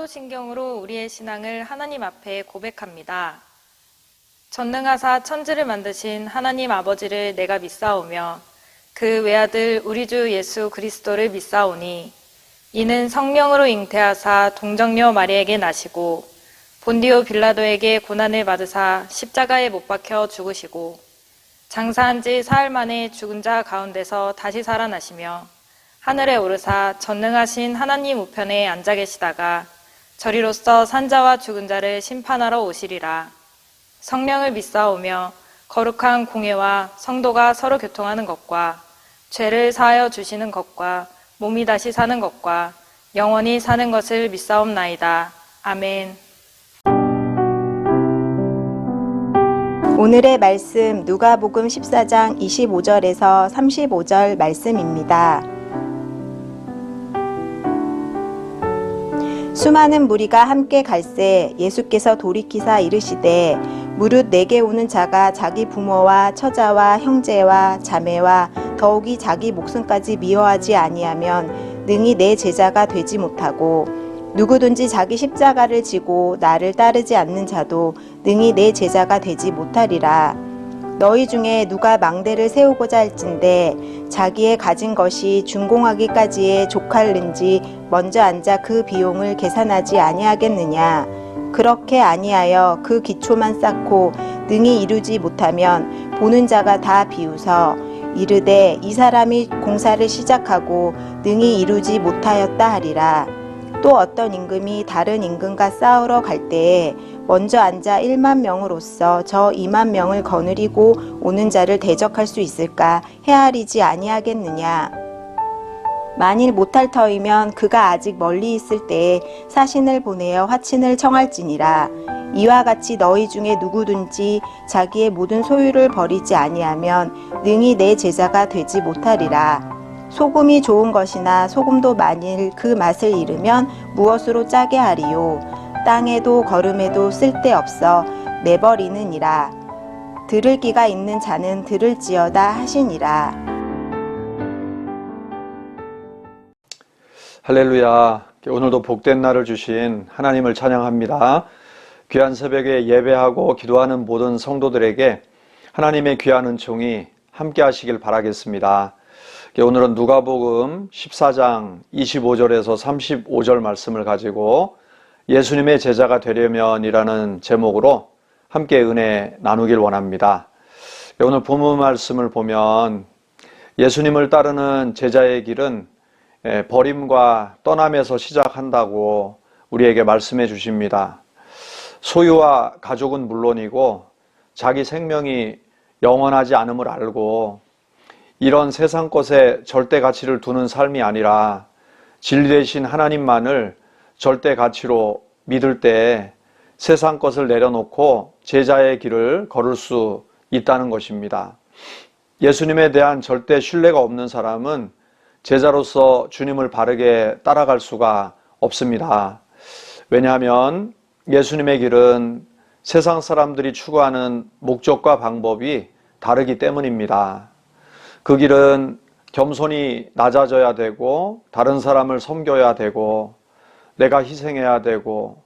사도신경으로 우리의 신앙을 하나님 앞에 고백합니다. 전능하사 천지를 만드신 하나님 아버지를 내가 믿사오며 그 외아들 우리 주 예수 그리스도를 믿사오니 이는 성령으로 잉태하사 동정녀 마리에게 나시고 본디오 빌라도에게 고난을 받으사 십자가에 못 박혀 죽으시고 장사한 지 사흘 만에 죽은 자 가운데서 다시 살아나시며 하늘에 오르사 전능하신 하나님 우편에 앉아 계시다가 저리로서 산자와 죽은 자를 심판하러 오시리라. 성령을 믿사오며 거룩한 공회와 성도가 서로 교통하는 것과 죄를 사하여 주시는 것과 몸이 다시 사는 것과 영원히 사는 것을 믿사옵나이다. 아멘. 오늘의 말씀 누가복음 14장 25절에서 35절 말씀입니다. 수많은 무리가 함께 갈새 예수께서 돌이키사 이르시되 무릇 내게 오는 자가 자기 부모와 처자와 형제와 자매와 더욱이 자기 목숨까지 미워하지 아니하면 능히 내 제자가 되지 못하고 누구든지 자기 십자가를 지고 나를 따르지 않는 자도 능히 내 제자가 되지 못하리라. 너희 중에 누가 망대를 세우고자 할진대 자기의 가진 것이 준공하기까지에 족할는지 먼저 앉아 그 비용을 계산하지 아니하겠느냐. 그렇게 아니하여 그 기초만 쌓고 능히 이루지 못하면 보는 자가 다 비웃어 이르되 이 사람이 공사를 시작하고 능히 이루지 못하였다 하리라. 또 어떤 임금이 다른 임금과 싸우러 갈 때에 먼저 앉아 1만 명으로서 저 2만 명을 거느리고 오는 자를 대적할 수 있을까 헤아리지 아니하겠느냐. 만일 못할 터이면 그가 아직 멀리 있을 때에 사신을 보내어 화친을 청할지니라. 이와 같이 너희 중에 누구든지 자기의 모든 소유를 버리지 아니하면 능히 내 제자가 되지 못하리라. 소금이 좋은 것이나 소금도 만일 그 맛을 잃으면 무엇으로 짜게 하리요. 땅에도 거름에도 쓸데없어 내버리느니라. 들을 귀가 있는 자는 들을지어다 하시니라. 할렐루야. 오늘도 복된 날을 주신 하나님을 찬양합니다. 귀한 새벽에 예배하고 기도하는 모든 성도들에게 하나님의 귀한 은총이 함께 하시길 바라겠습니다. 오늘은 누가복음 14장 25절에서 35절 말씀을 가지고 예수님의 제자가 되려면이라는 제목으로 함께 은혜 나누길 원합니다. 오늘 본문 말씀을 보면 예수님을 따르는 제자의 길은 버림과 떠남에서 시작한다고 우리에게 말씀해 주십니다. 소유와 가족은 물론이고 자기 생명이 영원하지 않음을 알고 이런 세상 것에 절대 가치를 두는 삶이 아니라 진리 되신 하나님만을 절대 가치로 믿을 때 세상 것을 내려놓고 제자의 길을 걸을 수 있다는 것입니다. 예수님에 대한 절대 신뢰가 없는 사람은 제자로서 주님을 바르게 따라갈 수가 없습니다. 왜냐하면 예수님의 길은 세상 사람들이 추구하는 목적과 방법이 다르기 때문입니다. 그 길은 겸손히 낮아져야 되고 다른 사람을 섬겨야 되고 내가 희생해야 되고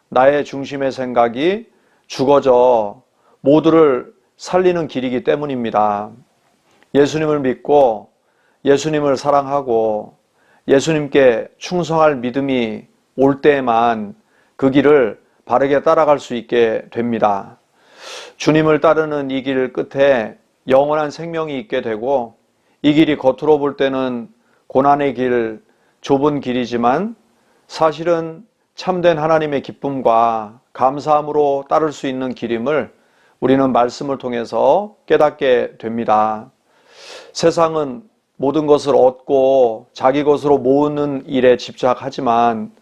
나의 중심의 생각이 죽어져 모두를 살리는 길이기 때문입니다. 예수님을 믿고 예수님을 사랑하고 예수님께 충성할 믿음이 올 때에만 그 길을 바르게 따라갈 수 있게 됩니다. 주님을 따르는 이 길 끝에 영원한 생명이 있게 되고 이 길이 겉으로 볼 때는 고난의 길, 좁은 길이지만 사실은 참된 하나님의 기쁨과 감사함으로 따를 수 있는 길임을 우리는 말씀을 통해서 깨닫게 됩니다. 세상은 모든 것을 얻고 자기 것으로 모으는 일에 집착하지만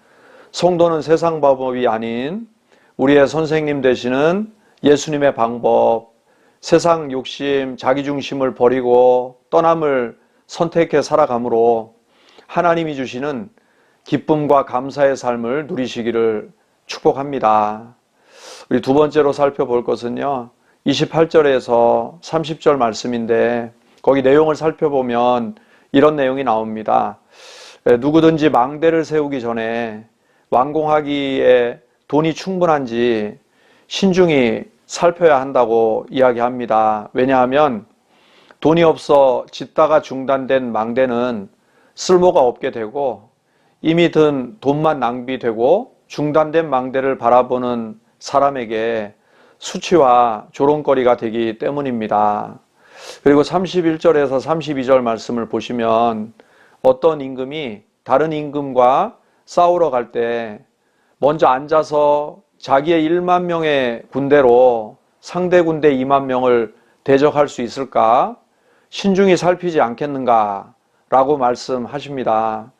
성도는 세상 방법이 아닌 우리의 선생님 되시는 예수님의 방법, 세상 욕심, 자기중심을 버리고 떠남을 선택해 살아가므로 하나님이 주시는 기쁨과 감사의 삶을 누리시기를 축복합니다. 우리 두 번째로 살펴볼 것은요, 28절에서 30절 말씀인데 거기 내용을 살펴보면 이런 내용이 나옵니다. 누구든지 망대를 세우기 전에 완공하기에 돈이 충분한지 신중히 살펴야 한다고 이야기합니다. 왜냐하면 돈이 없어 짓다가 중단된 망대는 쓸모가 없게 되고 이미 든 돈만 낭비되고 중단된 망대를 바라보는 사람에게 수치와 조롱거리가 되기 때문입니다. 그리고 31절에서 32절 말씀을 보시면 어떤 임금이 다른 임금과 싸우러 갈 때 먼저 앉아서 자기의 1만 명의 군대로 상대 군대 2만 명을 대적할 수 있을까? 신중히 살피지 않겠는가? 라고 말씀하십니다.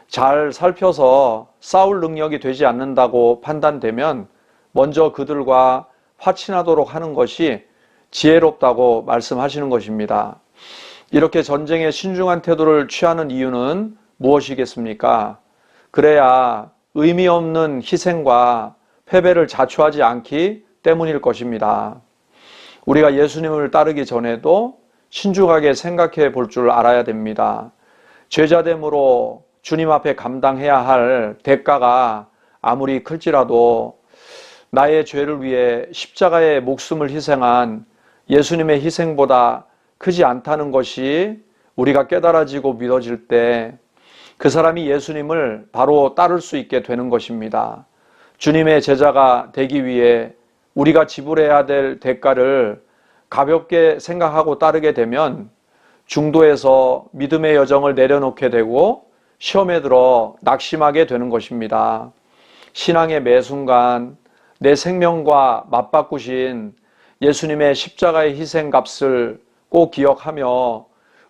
잘 살펴서 싸울 능력이 되지 않는다고 판단되면 먼저 그들과 화친하도록 하는 것이 지혜롭다고 말씀하시는 것입니다. 이렇게 전쟁에 신중한 태도를 취하는 이유는 무엇이겠습니까? 그래야 의미 없는 희생과 패배를 자초하지 않기 때문일 것입니다. 우리가 예수님을 따르기 전에도 신중하게 생각해 볼 줄 알아야 됩니다. 제자됨으로 주님 앞에 감당해야 할 대가가 아무리 클지라도 나의 죄를 위해 십자가의 목숨을 희생한 예수님의 희생보다 크지 않다는 것이 우리가 깨달아지고 믿어질 때 그 사람이 예수님을 바로 따를 수 있게 되는 것입니다. 주님의 제자가 되기 위해 우리가 지불해야 될 대가를 가볍게 생각하고 따르게 되면 중도에서 믿음의 여정을 내려놓게 되고 시험에 들어 낙심하게 되는 것입니다. 신앙의 매 순간 내 생명과 맞바꾸신 예수님의 십자가의 희생값을 꼭 기억하며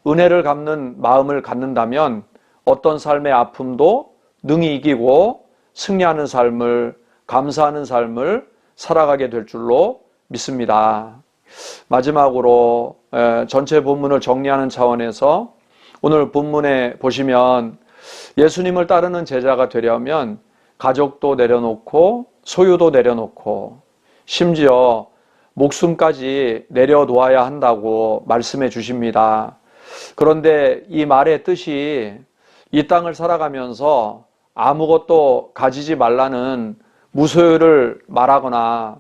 은혜를 갚는 마음을 갖는다면 어떤 삶의 아픔도 능히 이기고 승리하는 삶을, 감사하는 삶을 살아가게 될 줄로 믿습니다. 마지막으로 전체 본문을 정리하는 차원에서 오늘 본문에 보시면 예수님을 따르는 제자가 되려면 가족도 내려놓고 소유도 내려놓고 심지어 목숨까지 내려놓아야 한다고 말씀해 주십니다. 그런데 이 말의 뜻이 이 땅을 살아가면서 아무것도 가지지 말라는 무소유를 말하거나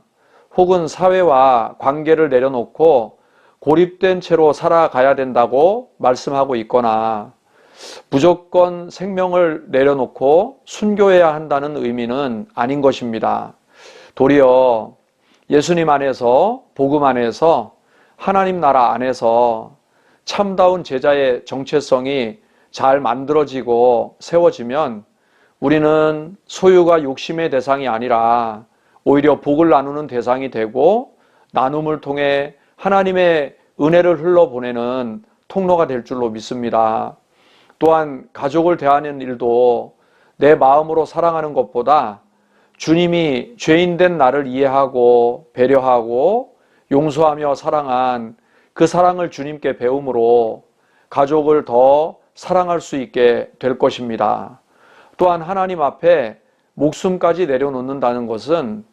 혹은 사회와 관계를 내려놓고 고립된 채로 살아가야 된다고 말씀하고 있거나 무조건 생명을 내려놓고 순교해야 한다는 의미는 아닌 것입니다. 도리어 예수님 안에서, 복음 안에서, 하나님 나라 안에서 참다운 제자의 정체성이 잘 만들어지고 세워지면 우리는 소유가 욕심의 대상이 아니라 오히려 복을 나누는 대상이 되고 나눔을 통해 하나님의 은혜를 흘러보내는 통로가 될 줄로 믿습니다. 또한 가족을 대하는 일도 내 마음으로 사랑하는 것보다 주님이 죄인된 나를 이해하고 배려하고 용서하며 사랑한 그 사랑을 주님께 배움으로 가족을 더 사랑할 수 있게 될 것입니다. 또한 하나님 앞에 목숨까지 내려놓는다는 것은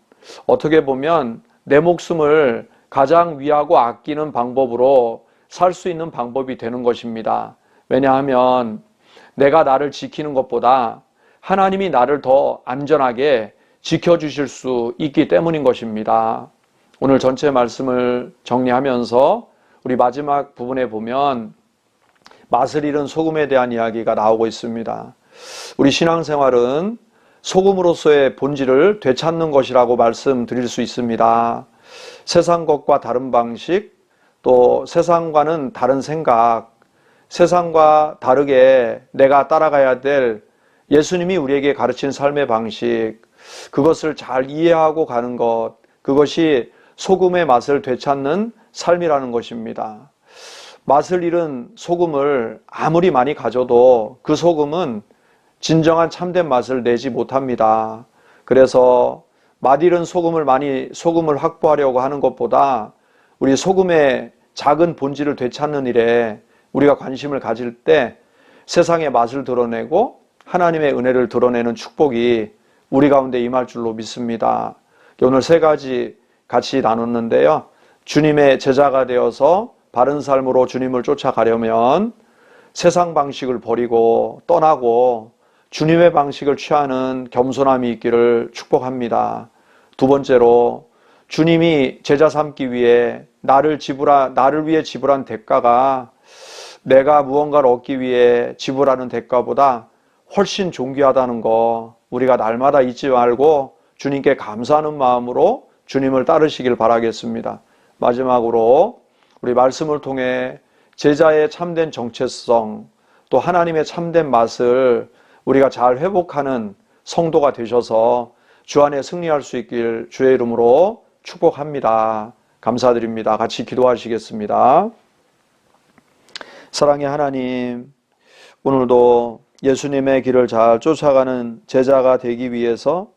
어떻게 보면 내 목숨을 가장 위하고 아끼는 방법으로 살 수 있는 방법이 되는 것입니다. 왜냐하면 내가 나를 지키는 것보다 하나님이 나를 더 안전하게 지켜주실 수 있기 때문인 것입니다. 오늘 전체 말씀을 정리하면서 우리 마지막 부분에 보면 맛을 잃은 소금에 대한 이야기가 나오고 있습니다. 우리 신앙생활은 소금으로서의 본질을 되찾는 것이라고 말씀드릴 수 있습니다. 세상 것과 다른 방식, 또 세상과는 다른 생각, 세상과 다르게 내가 따라가야 될 예수님이 우리에게 가르친 삶의 방식, 그것을 잘 이해하고 가는 것, 그것이 소금의 맛을 되찾는 삶이라는 것입니다. 맛을 잃은 소금을 아무리 많이 가져도 그 소금은 진정한 참된 맛을 내지 못합니다. 그래서 맛 잃은 소금을 확보하려고 하는 것보다 우리 소금의 작은 본질을 되찾는 일에 우리가 관심을 가질 때 세상의 맛을 드러내고 하나님의 은혜를 드러내는 축복이 우리 가운데 임할 줄로 믿습니다. 오늘 세 가지 같이 나눴는데요. 주님의 제자가 되어서 바른 삶으로 주님을 쫓아가려면 세상 방식을 버리고 떠나고 주님의 방식을 취하는 겸손함이 있기를 축복합니다. 두 번째로 주님이 제자 삼기 위해 나를 위해 지불한 대가가 내가 무언가를 얻기 위해 지불하는 대가보다 훨씬 존귀하다는 거 우리가 날마다 잊지 말고 주님께 감사하는 마음으로 주님을 따르시길 바라겠습니다. 마지막으로 우리 말씀을 통해 제자의 참된 정체성 또 하나님의 참된 맛을 우리가 잘 회복하는 성도가 되셔서 주 안에 승리할 수 있길 주의 이름으로 축복합니다. 감사드립니다. 같이 기도하시겠습니다. 사랑의 하나님, 오늘도 예수님의 길을 잘 쫓아가는 제자가 되기 위해서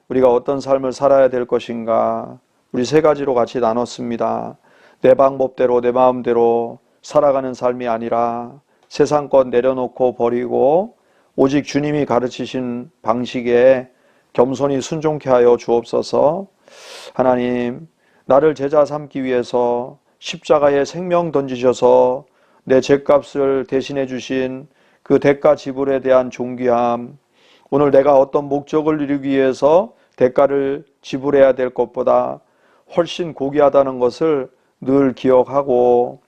우리가 어떤 삶을 살아야 될 것인가 우리 세 가지로 같이 나눴습니다. 내 방법대로 내 마음대로 살아가는 삶이 아니라 세상 것 내려놓고 버리고 오직 주님이 가르치신 방식에 겸손히 순종케 하여 주옵소서. 하나님, 나를 제자 삼기 위해서 십자가에 생명 던지셔서 내 죄값을 대신해 주신 그 대가 지불에 대한 존귀함, 오늘 내가 어떤 목적을 이루기 위해서 대가를 지불해야 될 것보다 훨씬 고귀하다는 것을 늘 기억하고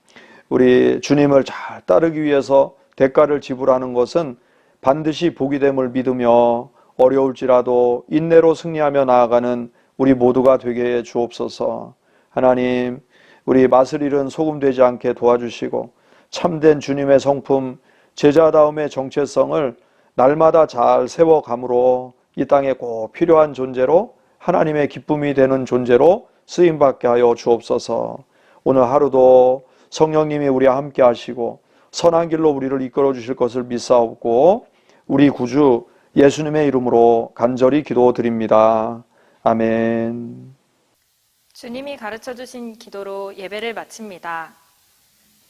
우리 주님을 잘 따르기 위해서 대가를 지불하는 것은 반드시 복이 됨을 믿으며 어려울지라도 인내로 승리하며 나아가는 우리 모두가 되게 해 주옵소서. 하나님, 우리 맛을 잃은 소금 되지 않게 도와주시고 참된 주님의 성품, 제자다움의 정체성을 날마다 잘 세워감으로 이 땅에 꼭 필요한 존재로 하나님의 기쁨이 되는 존재로 쓰임받게 하여 주옵소서. 오늘 하루도 성령님이 우리와 함께 하시고 선한 길로 우리를 이끌어 주실 것을 믿사옵고 우리 구주 예수님의 이름으로 간절히 기도드립니다. 아멘. 주님이 가르쳐 주신 기도로 예배를 마칩니다.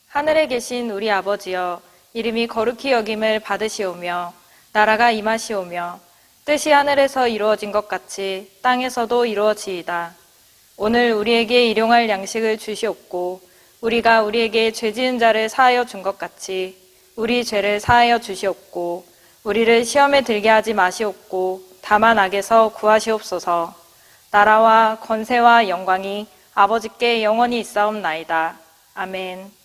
하늘에 계신 우리 아버지여, 이름이 거룩히 여김을 받으시오며 나라가 임하시오며 뜻이 하늘에서 이루어진 것 같이 땅에서도 이루어지이다. 오늘 우리에게 일용할 양식을 주시옵고 우리가 우리에게 죄 지은 자를 사하여 준 것 같이 우리 죄를 사하여 주시옵고 우리를 시험에 들게 하지 마시옵고 다만 악에서 구하시옵소서. 나라와 권세와 영광이 아버지께 영원히 있사옵나이다. 아멘.